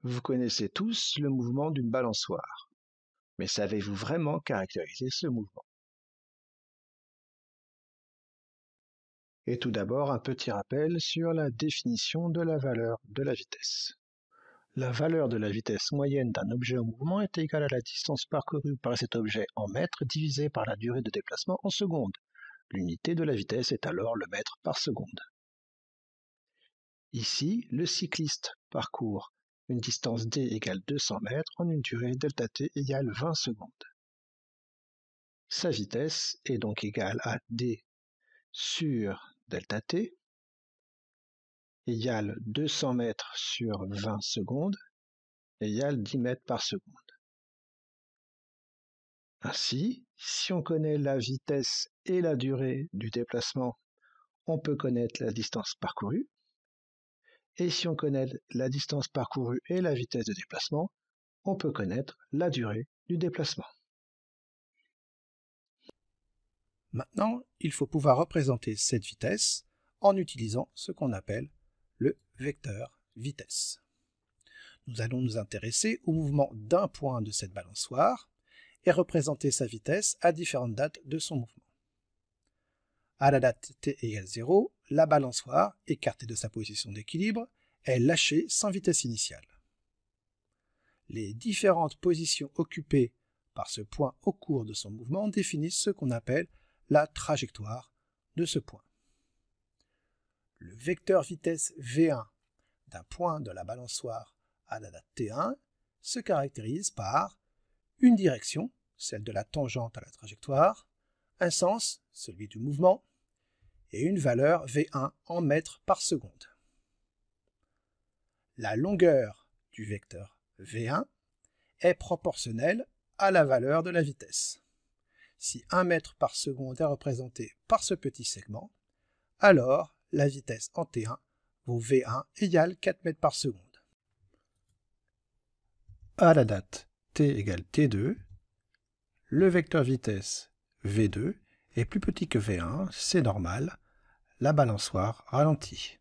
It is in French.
Vous connaissez tous le mouvement d'une balançoire, mais savez-vous vraiment caractériser ce mouvement? Et tout d'abord, un petit rappel sur la définition de la valeur de la vitesse. La valeur de la vitesse moyenne d'un objet en mouvement est égale à la distance parcourue par cet objet en mètres divisé par la durée de déplacement en secondes. L'unité de la vitesse est alors le mètre par seconde. Ici, le cycliste parcourt une distance d égale 200 mètres en une durée ΔT égale 20 secondes. Sa vitesse est donc égale à d sur ΔT égale 200 mètres sur 20 secondes égale 10 mètres par seconde. Ainsi, si on connaît la vitesse et la durée du déplacement, on peut connaître la distance parcourue. Et si on connaît la distance parcourue et la vitesse de déplacement, on peut connaître la durée du déplacement. Maintenant, il faut pouvoir représenter cette vitesse en utilisant ce qu'on appelle le vecteur vitesse. Nous allons nous intéresser au mouvement d'un point de cette balançoire et représenter sa vitesse à différentes dates de son mouvement. À la date t égale 0, la balançoire, écartée de sa position d'équilibre, est lâchée sans vitesse initiale. Les différentes positions occupées par ce point au cours de son mouvement définissent ce qu'on appelle la trajectoire de ce point. Le vecteur vitesse V1 d'un point de la balançoire à la date T1 se caractérise par une direction, celle de la tangente à la trajectoire, un sens, celui du mouvement, et une valeur V1 en mètres par seconde. La longueur du vecteur V1 est proportionnelle à la valeur de la vitesse. Si 1 mètre par seconde est représenté par ce petit segment, alors la vitesse en T1 vaut V1 égale 4 mètres par seconde. À la date T égale T2, le vecteur vitesse V2 est plus petit que V1, c'est normal, la balançoire ralentit.